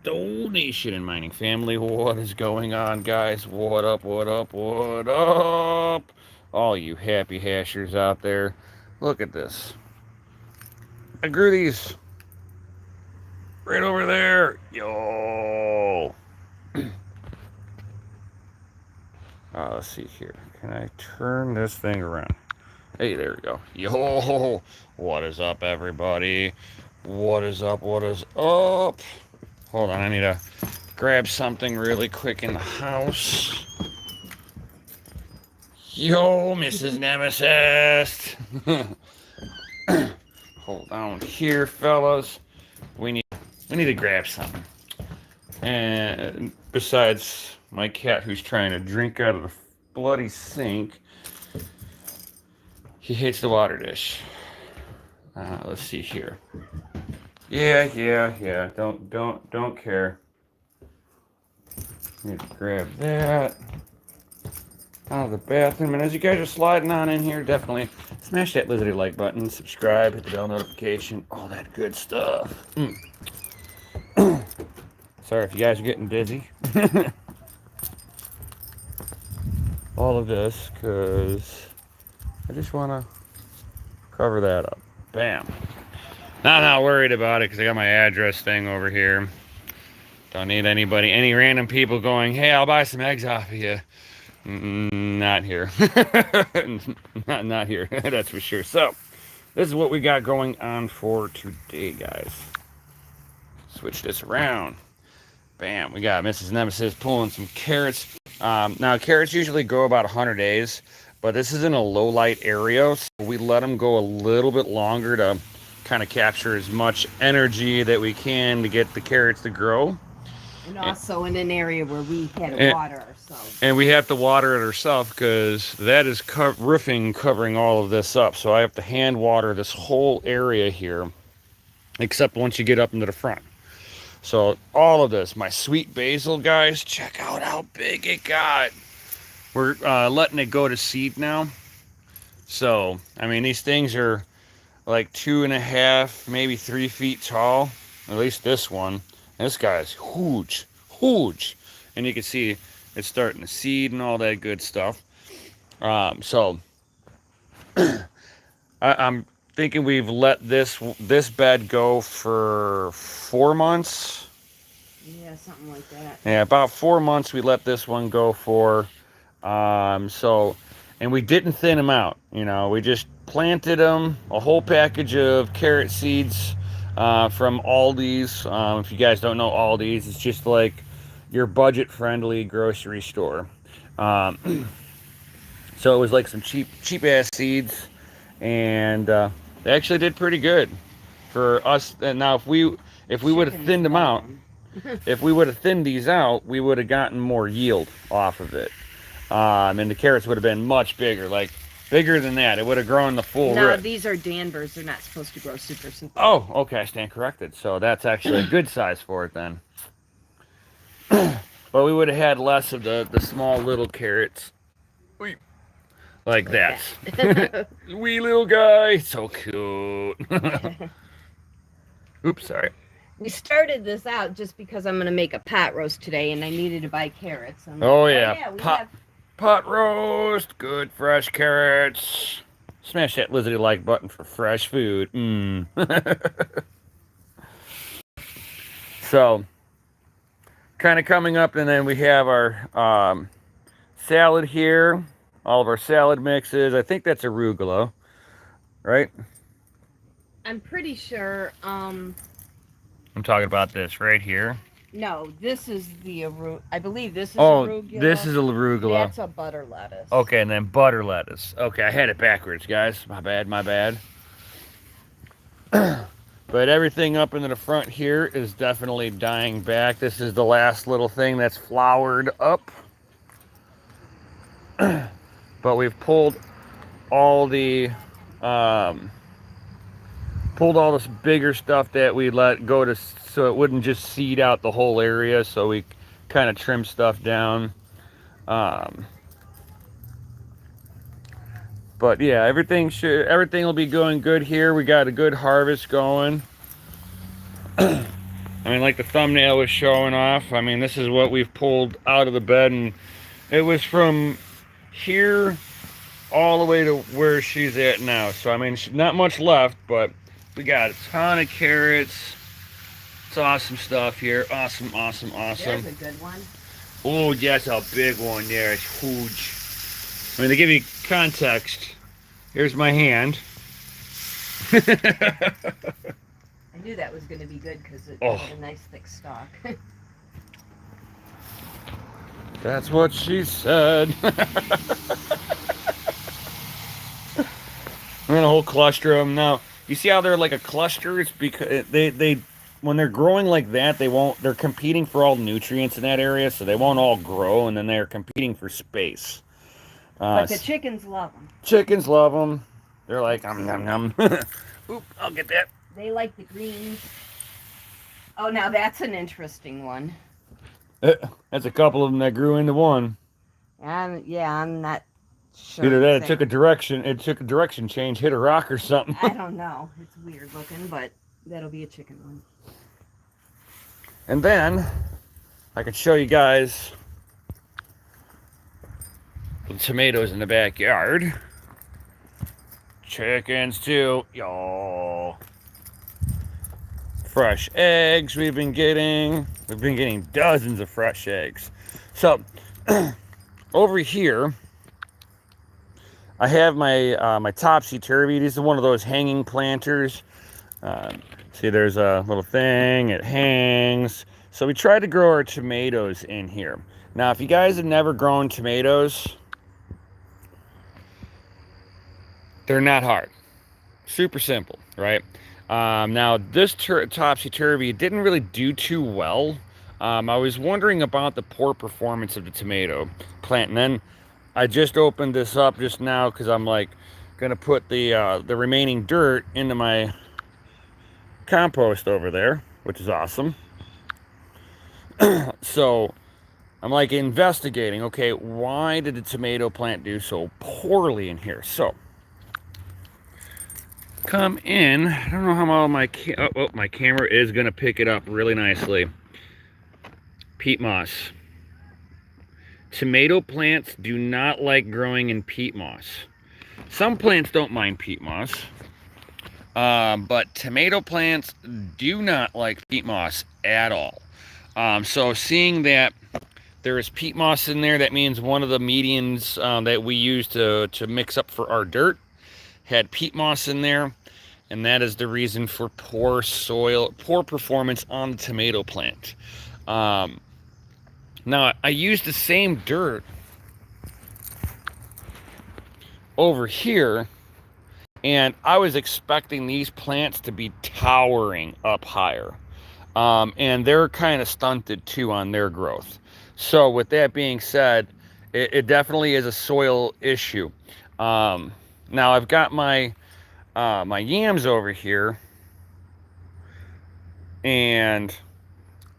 Donation and mining family. What is going on, guys? What up, what up, what up? All you happy hashers out there. Look at this. I grew these right over there. Yo. Let's see here. Can I turn this thing around? Hey, there we go. Yo. What is up, everybody? What is up? What is up? Hold on, I need to grab something really quick in the house. Yo, Mrs. Nemesis. Hold on here, fellas. We need to grab something. And besides my cat who's trying to drink out of the bloody sink, he hates the water dish. Let's see here. Yeah. Don't care. Need to grab that out of the bathroom. And as you guys are sliding on in here, definitely smash that lizardy like button, subscribe, hit the bell notification, all that good stuff. Sorry if you guys are getting dizzy. All of this, because I just want to cover that up. Bam. Not worried about it because I got my address thing over here. Don't need any random people going, hey, I'll buy some eggs off of you. Not here. not here. That's for sure. So, this is what we got going on for today, guys. Switch this around. Bam. We got Mrs. Nemesis pulling some carrots. Now, carrots usually grow about 100 days, but this is in a low light area, so we let them go a little bit longer to kind of capture as much energy that we can to get the carrots to grow. And also in an area where we had to water ourselves. And we have to water it ourselves because that is roofing covering all of this up. So I have to hand water this whole area here, except once you get up into the front. So all of this, my sweet basil, guys, check out how big it got. We're letting it go to seed now. So, I mean, these things are like 2.5, maybe 3 feet tall. At least this one. This guy's huge. And you can see it's starting to seed and all that good stuff. So I'm thinking we've let this bed go for 4 months. Yeah, something like that. Yeah, about 4 months we let this one go for. And we didn't thin them out. You know, we just planted them, a whole package of carrot seeds. From Aldi's. If you guys don't know Aldi's, it's just like your budget-friendly grocery store. So it was like some cheap ass seeds, and they actually did pretty good for us. And now, if we would have thinned them out, if we would have thinned these out, we would have gotten more yield off of it, and the carrots would have been much bigger, like. Bigger than that. It would have grown the full No, rip. these are Danvers. They're not supposed to grow super. Oh, okay. I stand corrected. So that's actually a good size for it then. But we would have had less of the small little carrots. Like that. Wee little guy. So cute. Oops, sorry. We started this out just because I'm going to make a pot roast today and I needed to buy carrots. Oh, yeah. Pot roast, good fresh carrots. Smash that lizardy like button for fresh food. So, kind of coming up, and then we have our salad here. All of our salad mixes. I think that's arugula, right? I'm pretty sure. I'm talking about this right here. No, this is the arugula. I believe this is arugula. Oh, this is arugula. That's a butter lettuce. Okay, and then butter lettuce. Okay, I had it backwards, guys. My bad. But everything up into the front here is definitely dying back. This is the last little thing that's flowered up. But we've pulled all the all this bigger stuff that we let go to, so it wouldn't just seed out the whole area. So we kind of trim stuff down. But yeah, everything will be going good here. We got a good harvest going. I mean, like the thumbnail was showing off. I mean, this is what we've pulled out of the bed, and it was from here all the way to where she's at now. So I mean, not much left, but we got a ton of carrots. It's awesome stuff here. Awesome, awesome, awesome. There's a good one. Oh, yes, a big one there. It's huge. I mean, to give you context, here's my hand. I knew that was going to be good because it had a nice thick stalk. That's what she said. I'm in a whole cluster of them now. You see how they're like a cluster? It's because they when they're growing like that, they're competing for all the nutrients in that area, so they won't all grow, and then they're competing for space. But the chickens love them. Chickens love them. They're like, nom, nom. Oop, I'll get that. They like the greens. Oh, now that's an interesting one. That's a couple of them that grew into one. Yeah, I'm not sure. Either that, it took a direction change, hit a rock or something. I don't know. It's weird looking, but that'll be a chicken one. And then I can show you guys the tomatoes in the backyard. Chickens too, y'all. Fresh eggs we've been getting. We've been getting dozens of fresh eggs. So over here, I have my my topsy-turvy. This is one of those hanging planters. See, there's a little thing. It hangs. So we tried to grow our tomatoes in here. Now, if you guys have never grown tomatoes, they're not hard. Super simple, right? Now, this topsy-turvy didn't really do too well. I was wondering about the poor performance of the tomato plant, and then I just opened this up just now because I'm like gonna put the remaining dirt into my compost over there, which is awesome. So I'm like investigating, okay, why did the tomato plant do so poorly in here? So come in. I don't know how well my camera is gonna pick it up really nicely. Peat moss. Tomato plants do not like growing in peat moss. Some plants don't mind peat moss, but tomato plants do not like peat moss at all. So seeing that there is peat moss in there, that means one of the medians that we use to mix up for our dirt had peat moss in there, and that is the reason for poor performance on the tomato plant. Now, I used the same dirt over here, and I was expecting these plants to be towering up higher. And they're kind of stunted too on their growth. So with that being said, it definitely is a soil issue. Now I've got my my yams over here, and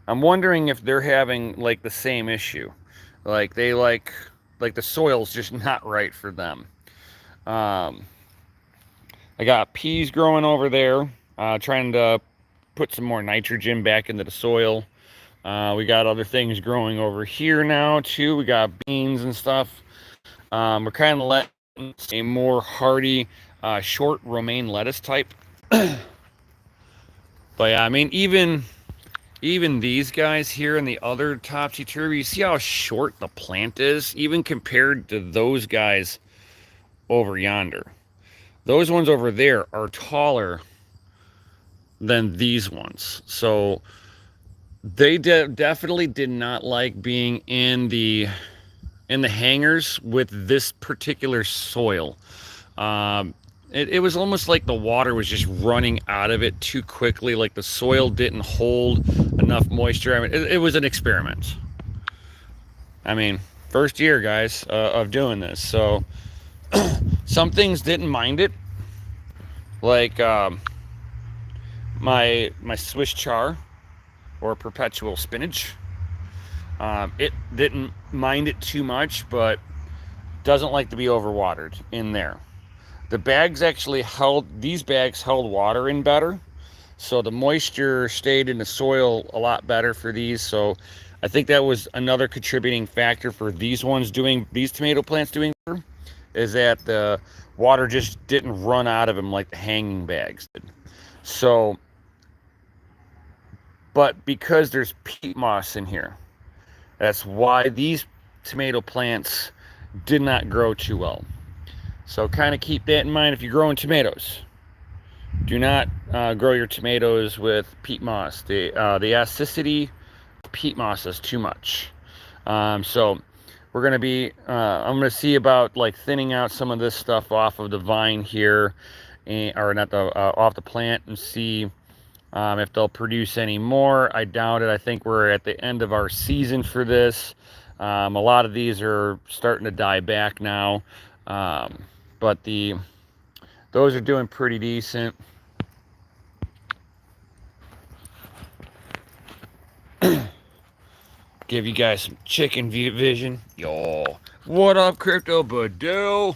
I'm wondering if they're having like the same issue. Like they like the soil's just not right for them. I got peas growing over there, trying to put some more nitrogen back into the soil. We got other things growing over here now too. We got beans and stuff. We're kind of letting a more hardy short romaine lettuce type. But yeah, I mean, even these guys here and the other topsy-turvy, you see how short the plant is, even compared to those guys over yonder. Those ones over there are taller than these ones. So they definitely did not like being in the hangers with this particular soil. It was almost like the water was just running out of it too quickly, like the soil didn't hold enough moisture. I mean, it was an experiment. I mean, first year, guys, of doing this. So some things didn't mind it, like my Swiss char or perpetual spinach. It didn't mind it too much, but doesn't like to be overwatered in there. The bags actually these bags held water in better. So the moisture stayed in the soil a lot better for these. So I think that was another contributing factor for these tomato plants doing better, is that the water just didn't run out of them like the hanging bags did. So, but because there's peat moss in here, that's why these tomato plants did not grow too well. So kind of keep that in mind if you're growing tomatoes. Do not grow your tomatoes with peat moss. The acidity of peat moss is too much. So we're going to be, I'm going to see about like thinning out some of this stuff off of the vine here, or not the, off the plant, and see if they'll produce any more. I doubt it. I think we're at the end of our season for this. A lot of these are starting to die back now. But those are doing pretty decent. Give you guys some chicken vision. Yo, what up, Crypto Badoo?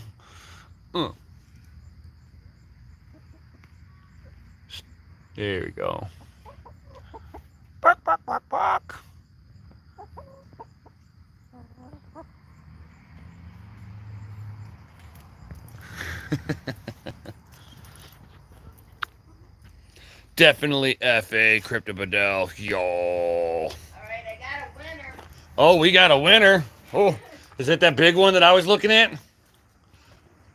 There we go. Bark, bark, bark, bark. Definitely FA Crypto Badoo. Yo. All right, I got a winner. Oh, we got a winner. Oh, is it that big one that I was looking at?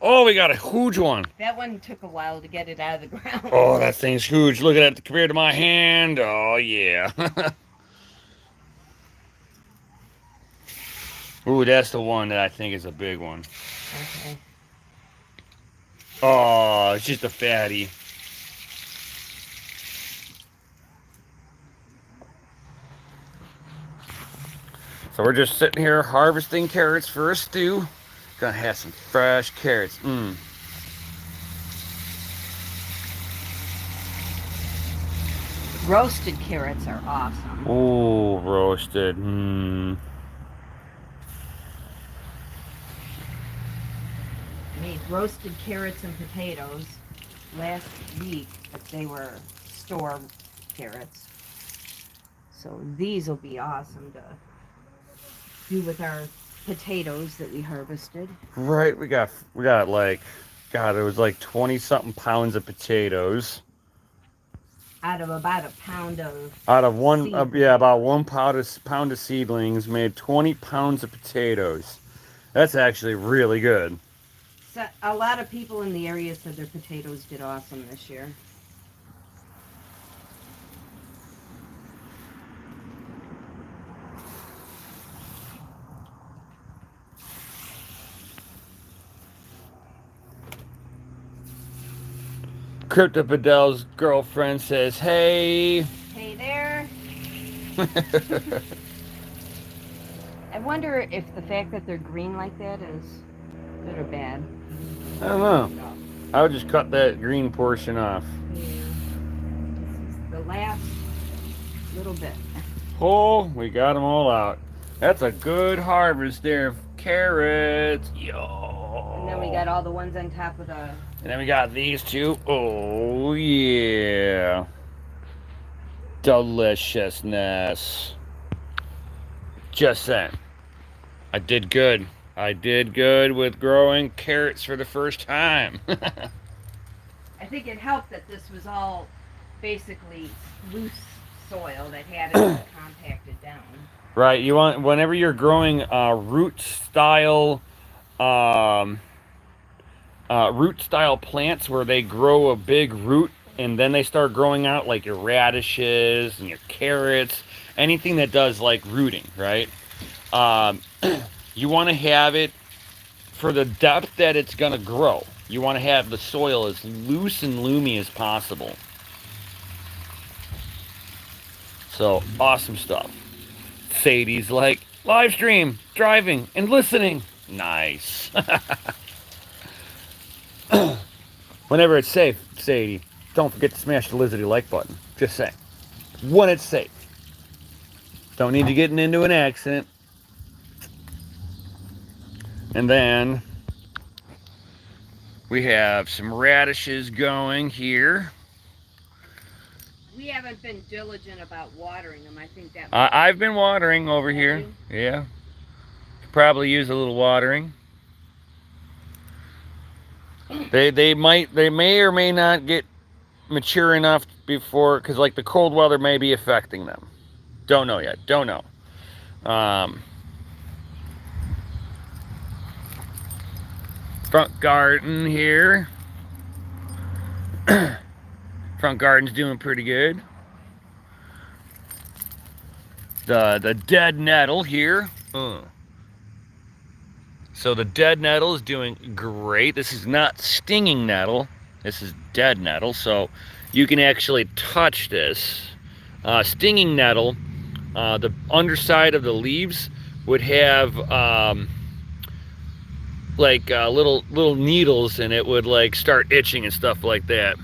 Oh, we got a huge one. That one took a while to get it out of the ground. Oh, that thing's huge. Look at that compared to my hand. Oh, yeah. Ooh, that's the one that I think is a big one. Okay. Oh, it's just a fatty. So we're just sitting here harvesting carrots for a stew. Gonna have some fresh carrots. Roasted carrots are awesome. Ooh, roasted. I made roasted carrots and potatoes last week, but they were store carrots. So these will be awesome to do with our potatoes that we harvested. Right, we got like, God, it was like 20 something pounds of potatoes. Out of about a pound of about 1 pound of seedlings made 20 pounds of potatoes. That's actually really good. So a lot of people in the area said their potatoes did awesome this year. Crypto Padel's girlfriend says, "Hey." Hey there. I wonder if the fact that they're green like that is good or bad. I don't know. I would just cut that green portion off. Yeah. This is the last little bit. Oh, we got them all out. That's a good harvest there of carrots. Yo. And then we got all the ones on top of the... And then we got these two. Oh, yeah. Deliciousness. Just saying. I did good. I did good with growing carrots for the first time. I think it helped that this was all basically loose soil that had it compacted down. Right. You want, whenever you're growing root style plants where they grow a big root and then they start growing out, like your radishes and your carrots, anything that does like rooting, right? You want to have it for the depth that it's going to grow. You want to have the soil as loose and loomy as possible. So, awesome stuff. Sadie's like, live stream, driving, and listening. Nice. Whenever it's safe, Sadie, don't forget to smash the lizardy like button. Just saying. When it's safe. Don't need you getting into an accident. And then we have some radishes going here. we haven't been diligent about watering them. I think that. I've been watering over Have here. you? Yeah. Probably use a little watering. They may or may not get mature enough before, because like the cold weather may be affecting them. Don't know yet. Don't know. Front garden here. Front garden's doing pretty good. The dead nettle here. So the dead nettle is doing great. This is not stinging nettle. This is dead nettle. So you can actually touch this. Stinging nettle, the underside of the leaves would have like little needles, and it would like start itching and stuff like that.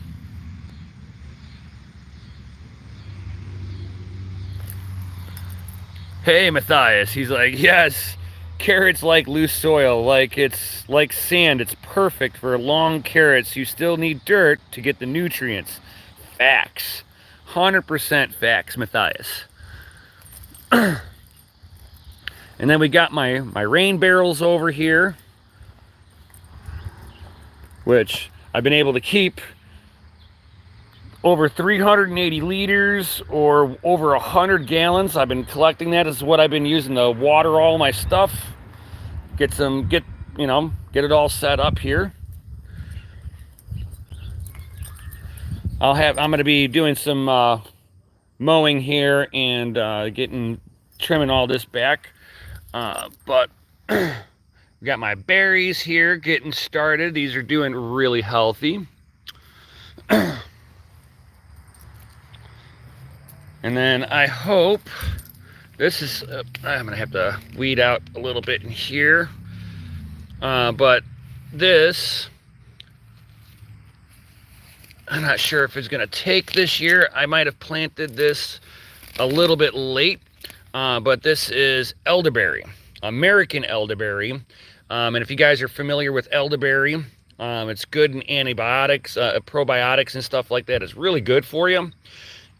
Hey, Matthias. He's like, yes, carrots like loose soil, like it's like sand. It's perfect for long carrots. You still need dirt to get the nutrients. Facts. 100% facts, Matthias. And then we got my rain barrels over here, which I've been able to keep over 380 liters or over 100 gallons. I've been collecting that. Is what I've been using to water all my stuff. Get it all set up here. I'm going to be doing some mowing here and trimming all this back. But we got my berries here getting started. These are doing really healthy. And then I hope this is, I'm going to have to weed out a little bit in here. But this, I'm not sure if it's going to take this year. I might have planted this a little bit late. But this is elderberry, American elderberry. And if you guys are familiar with elderberry, it's good in antibiotics, probiotics and stuff like that. It's really good for you.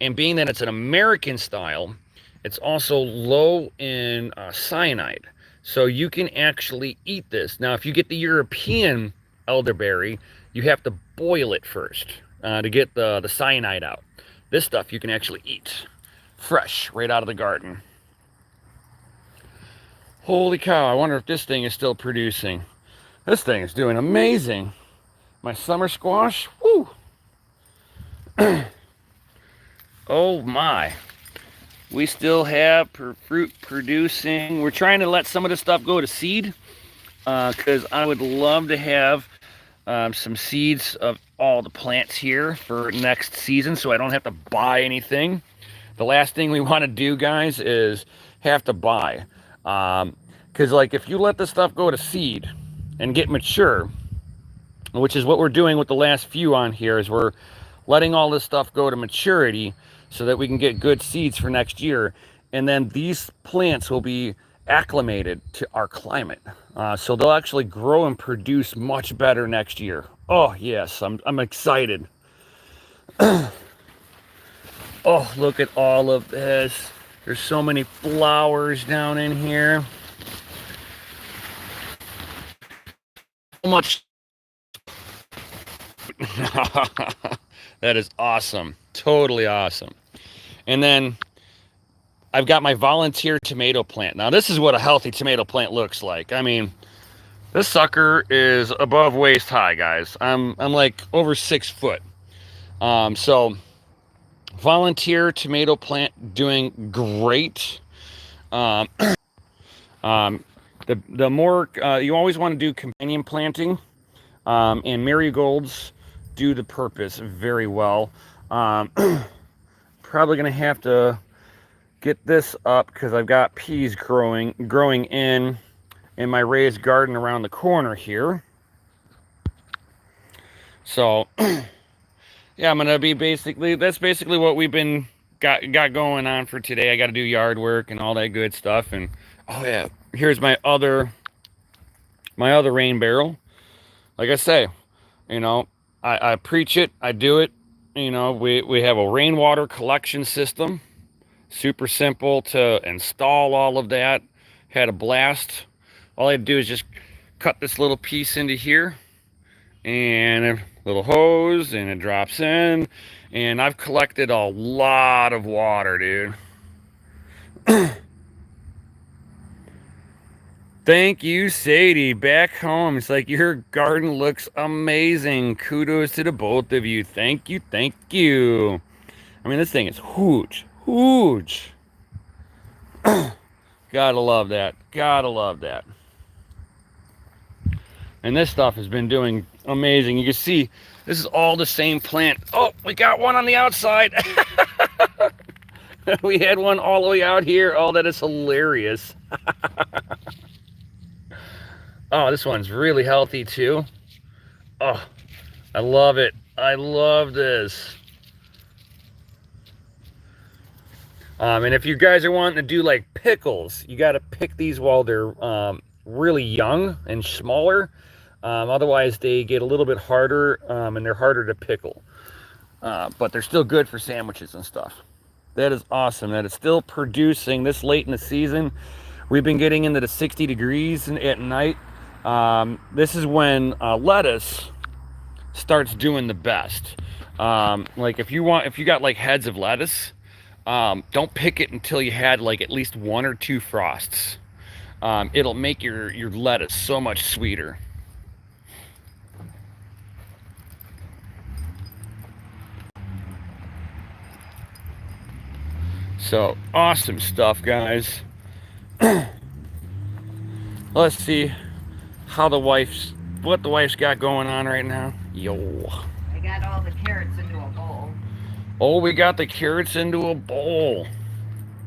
And being that it's an American style, it's also low in cyanide. So you can actually eat this. Now, if you get the European elderberry, you have to boil it first to get the cyanide out. This stuff you can actually eat fresh right out of the garden. Holy cow, I wonder if this thing is still producing. This thing is doing amazing. My summer squash, woo! Oh my. We still have fruit producing. We're trying to let some of this stuff go to seed because I would love to have some seeds of all the plants here for next season so I don't have to buy anything. The last thing we want to do, guys, is have to buy. Because like if you let this stuff go to seed and get mature, which is what we're doing with the last few on here, is we're letting all this stuff go to maturity so that we can get good seeds for next year. And then these plants will be acclimated to our climate. So they'll actually grow and produce much better next year. Oh yes, I'm excited. Oh, look at all of this. There's so many flowers down in here. So much. That is awesome. Totally awesome. And then I've got my volunteer tomato plant. Now this is what a healthy tomato plant looks like. I mean, this sucker is above waist high, guys. I'm like over 6 foot. So volunteer tomato plant doing great. The more you always want to do companion planting, and marigolds do the purpose very well. Probably gonna have to get this up because I've got peas growing in my raised garden around the corner here. So yeah, I'm gonna be that's basically what we've been got going on for today. I got to do yard work and all that good stuff. And oh yeah, here's my other rain barrel. Like I say, you know, I preach it, I do it, you know, we have a rainwater collection system. Super simple to install all of that. Had a blast. All I had to do is just cut this little piece into here and a little hose, and it drops in, and I've collected a lot of water, dude. Thank you, Sadie. Back home, it's like, your garden looks amazing. Kudos to the both of you. Thank you, thank you. I mean, this thing is huge, huge. Gotta love that. Gotta love that. And this stuff has been doing amazing. You can see this is all the same plant. Oh, we got one on the outside. We had one all the way out here. Oh, that is hilarious. Oh, this one's really healthy too. Oh, I love it. I love this. And if you guys are wanting to do like pickles, you got to pick these while they're really young and smaller. Otherwise, they get a little bit harder, and they're harder to pickle. But they're still good for sandwiches and stuff. That is awesome that it's still producing this late in the season. We've been getting into the 60 degrees at night. This is when lettuce starts doing the best. Like if you got like heads of lettuce, don't pick it until you had like at least 1 or 2 frosts. It'll make your lettuce so much sweeter. So awesome stuff, guys. Let's see what the wife's got going on right now. Yo. I got all the carrots into a bowl. Oh, we got the carrots into a bowl.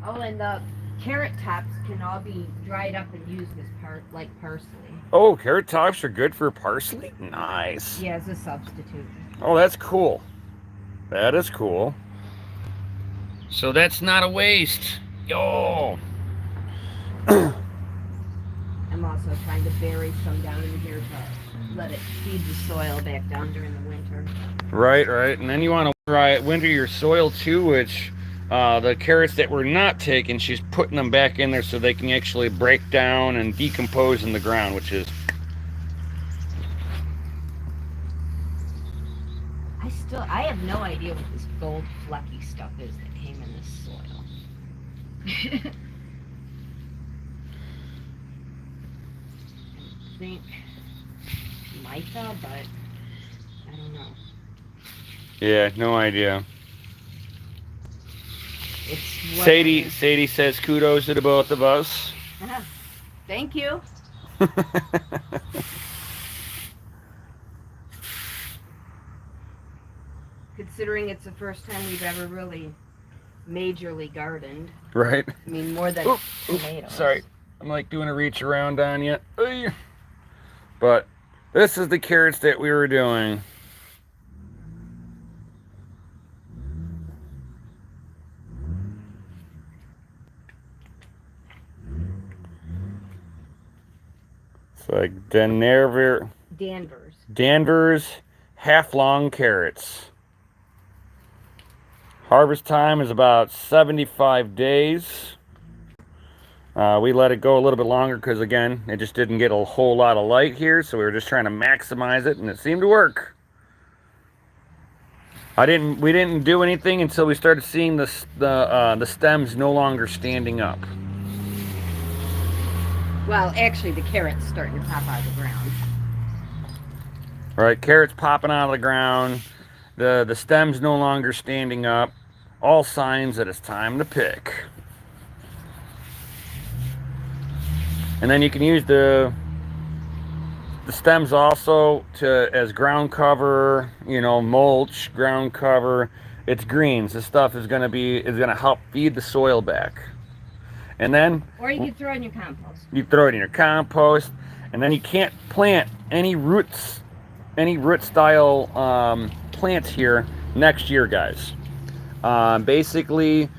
Oh, and the carrot tops can all be dried up and used as like parsley. Oh, carrot tops are good for parsley? Nice. Yeah, as a substitute. Oh, that's cool. That is cool. So that's not a waste. Yo. I'm also trying to bury some down in here to let it feed the soil back down during the winter. Right. And then you want to winter your soil too, which the carrots that were not taken, she's putting them back in there so they can actually break down and decompose in the ground, which is... I have no idea what this gold flecky stuff is that came in this soil. I think mica, but I don't know. Yeah, no idea. It's Sadie says kudos to the both of us. Thank you. Considering it's the first time we've ever really majorly gardened. Right. I mean, more than tomatoes. Sorry. I'm like doing a reach around on you. But this is the carrots that we were doing. It's like Danvers half-long carrots. Harvest time is about 75 days. We let it go a little bit longer because, again, it just didn't get a whole lot of light here, so we were just trying to maximize it, and it seemed to work. We didn't do anything until we started seeing the stems no longer standing up. Well, actually, the carrots starting to pop out of the ground. Right, carrots popping out of the ground, the stems no longer standing up. All signs that it's time to pick. And then you can use the stems also as ground cover, mulch, ground cover. It's greens. This stuff is gonna help feed the soil back. And then, or you can throw it in your compost. You throw it in your compost, and then you can't plant any root style plants here next year, guys. Basically,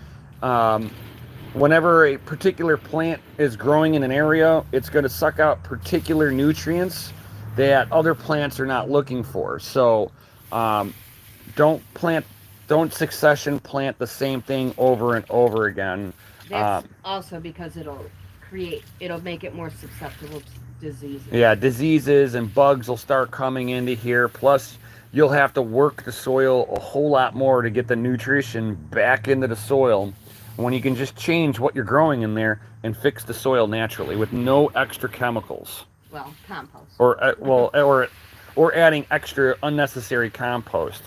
whenever a particular plant is growing in an area, it's going to suck out particular nutrients that other plants are not looking for. So don't plant don't succession plant the same thing over and over again. That's also because it'll make it more susceptible to diseases. Yeah, diseases and bugs will start coming into here. Plus, you'll have to work the soil a whole lot more to get the nutrition back into the soil, when you can just change what you're growing in there and fix the soil naturally with no extra chemicals. Well, compost. Or adding extra unnecessary compost.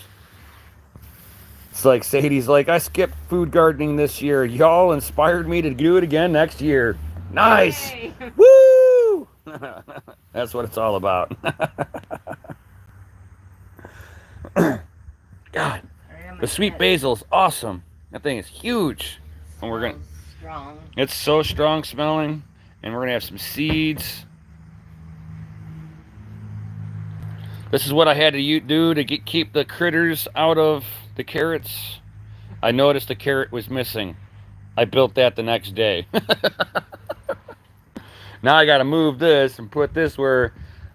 It's like Sadie's like, I skipped food gardening this year. Y'all inspired me to do it again next year. Nice. Yay. Woo! That's what it's all about. God, the sweet basil's awesome. That thing is huge. And we're gonna. Strong. It's so strong smelling, and we're gonna have some seeds. This is what I had to do to keep the critters out of the carrots. I noticed the carrot was missing. I built that the next day. Now I got to move this and put this where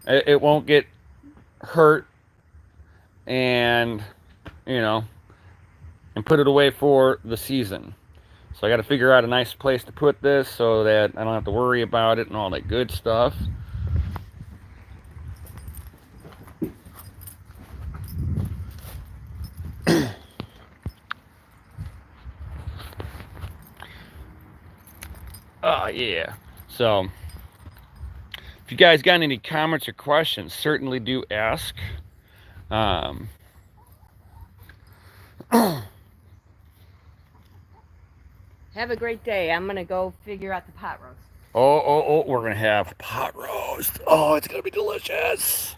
it won't get hurt, and and put it away for the season. So I got to figure out a nice place to put this so that I don't have to worry about it and all that good stuff. Oh yeah. So if you guys got any comments or questions, certainly do ask. Have a great day. I'm gonna go figure out the pot roast. Oh, we're gonna have pot roast. Oh, it's gonna be delicious.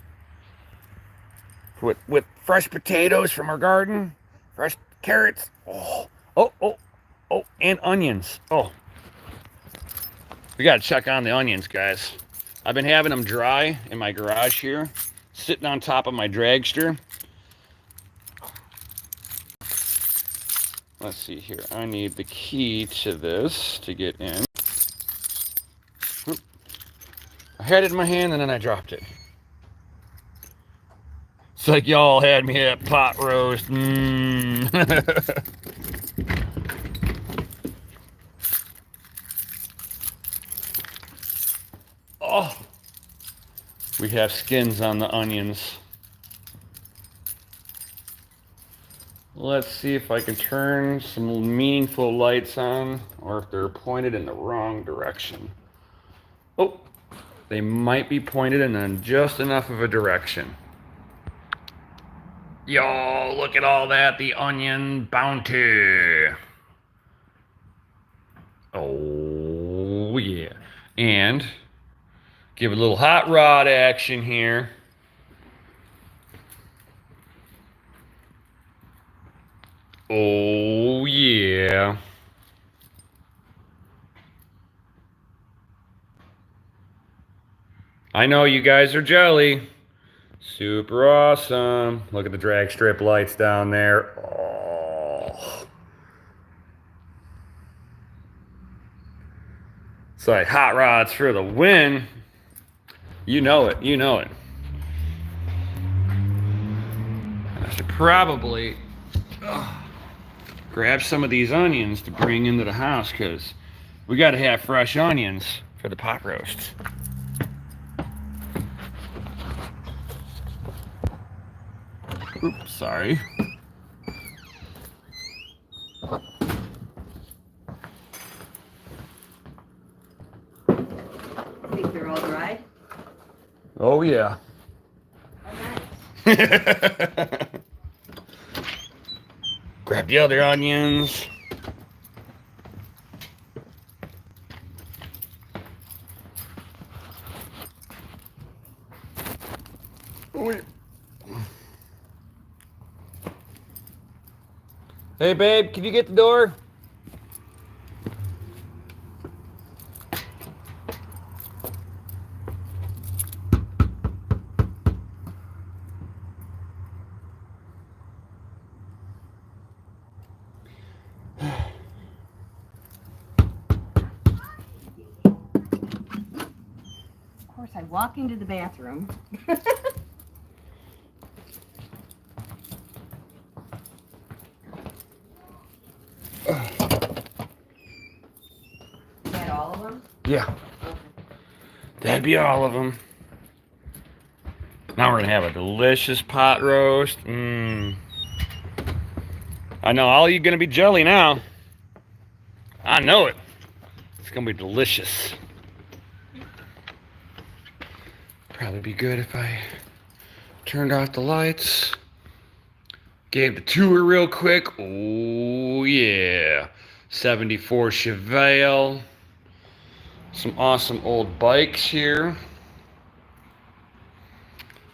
With fresh potatoes from our garden, fresh carrots. Oh, and onions. Oh, we gotta check on the onions, guys. I've been having them dry in my garage here, sitting on top of my dragster. Let's see here. I need the key to this to get in. I had it in my hand and then I dropped it. It's like y'all had me at pot roast. Oh, we have skins on the onions. Let's see if I can turn some meaningful lights on, or if they're pointed in the wrong direction. Oh, they might be pointed in just enough of a direction. Yo, look at all that, the onion bounty. Oh, yeah. And give a little hot rod action here. Oh, yeah. I know you guys are jelly. Super awesome. Look at the drag strip lights down there. Oh. It's like hot rods for the win. You know it. You know it. I should probably grab some of these onions to bring into the house, because we got to have fresh onions for the pot roast. Oops, sorry. Think they're all dry? Oh, yeah. Oh, nice. Grab the other onions. Hey, babe, can you get the door? Of course, I walk into the bathroom. all of them? Yeah, Okay. that'd be all of them. Now we're gonna have a delicious pot roast. Mmm. I know all you gonna be jelly now. I know it. It's gonna be delicious. Probably be good if I turned off the lights. Gave the tour real quick. Oh yeah. 74 Chevelle. Some awesome old bikes here.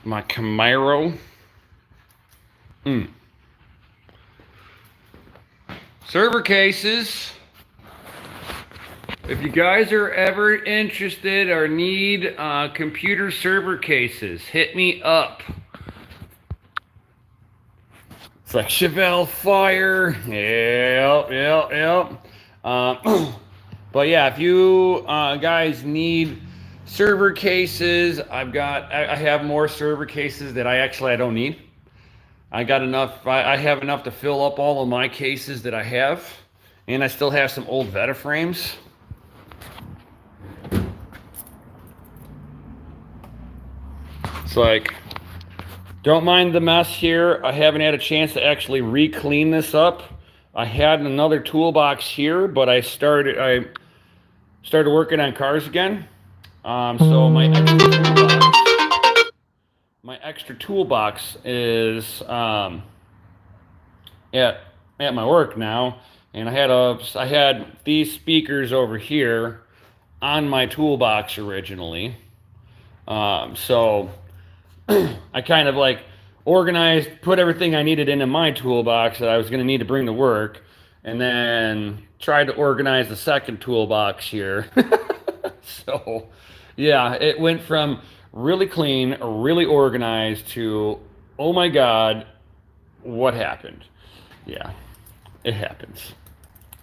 My Camaro. Server cases. If you guys are ever interested or need computer server cases, hit me up. It's like Chevelle Fire. Yep. But yeah, if you guys need server cases, I have more server cases that I don't need. I got enough. I have enough to fill up all of my cases that I have, and I still have some old Veta frames. It's like, don't mind the mess here. I haven't had a chance to actually re-clean this up. I had another toolbox here, but I started working on cars again. So my extra toolbox is at my work now, and I had these speakers over here on my toolbox originally. So I kind of like organized, put everything I needed into my toolbox that I was going to need to bring to work, and then tried to organize the second toolbox here. So, yeah, it went from really clean, really organized to, oh my God, what happened? Yeah, it happens.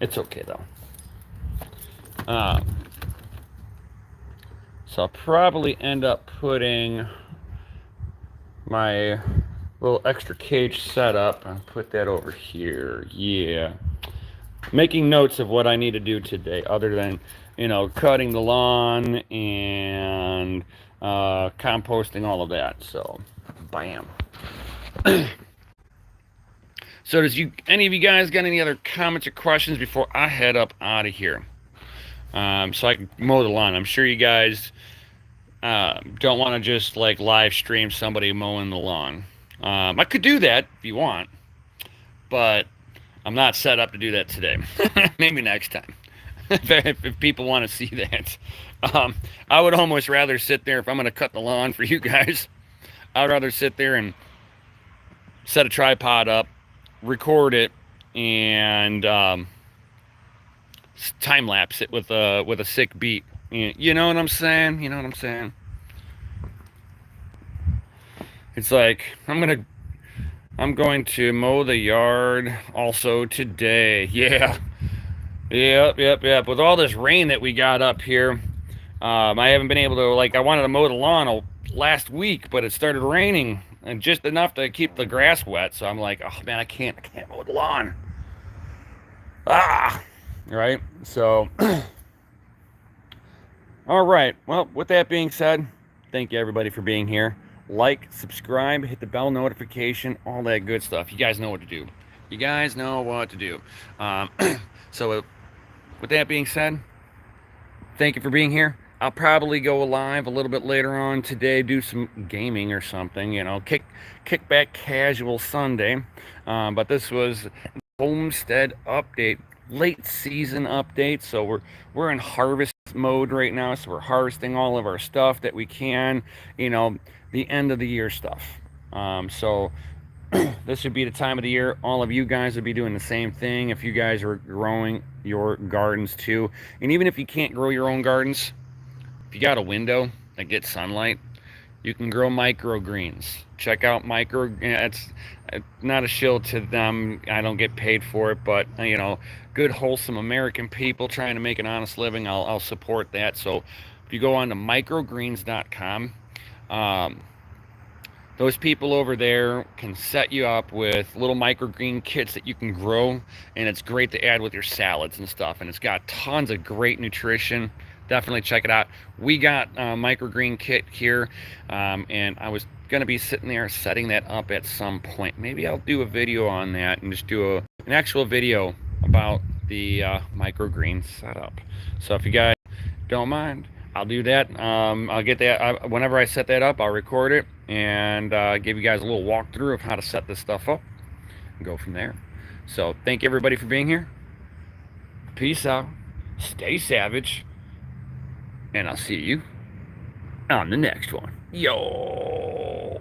It's okay though. So I'll probably end up putting my little extra cage setup and put that over here. Yeah. Making notes of what I need to do today, other than, cutting the lawn and composting, all of that. So, bam. So any of you guys got any other comments or questions before I head up out of here? So I can mow the lawn. I'm sure you guys don't want to just like live stream somebody mowing the lawn. I could do that if you want, but I'm not set up to do that today. Maybe next time. if people want to see that. I would almost rather sit there, if I'm going to cut the lawn for you guys, I'd rather sit there and set a tripod up, record it, and time lapse it with a sick beat. You know what I'm saying? You know what I'm saying? It's like I'm going to mow the yard also today. Yeah. Yep. With all this rain that we got up here, I haven't been able to, I wanted to mow the lawn last week, but it started raining and just enough to keep the grass wet. So I'm like, oh man, I can't mow the lawn. Right? So, all right. Well, with that being said, thank you everybody for being here. Like, subscribe, hit the bell notification, all that good stuff. You guys know what to do. So, with that being said, thank you for being here. I'll probably go live a little bit later on today, do some gaming or something, kick back casual Sunday. But this was Homestead update, late season update. So we're in harvest mode right now. So we're harvesting all of our stuff that we can, the end of the year stuff. So this would be the time of the year all of you guys would be doing the same thing if you guys are growing your gardens too. And even if you can't grow your own gardens, if you got a window that gets sunlight, you can grow microgreens. Check out it's not a shill to them. I don't get paid for it, but good wholesome American people trying to make an honest living, I'll support that. So if you go on to microgreens.com, Those people over there can set you up with little microgreen kits that you can grow, and it's great to add with your salads and stuff. And it's got tons of great nutrition. Definitely check it out. We got a microgreen kit here, and I was going to be sitting there setting that up at some point. Maybe I'll do a video on that and just do an actual video about the microgreen setup. So if you guys don't mind, I'll do that. I'll get that whenever I set that up. I'll record it and give you guys a little walkthrough of how to set this stuff up and go from there. So thank you everybody for being here. Peace out. Stay savage. And I'll see you on the next one. Yo.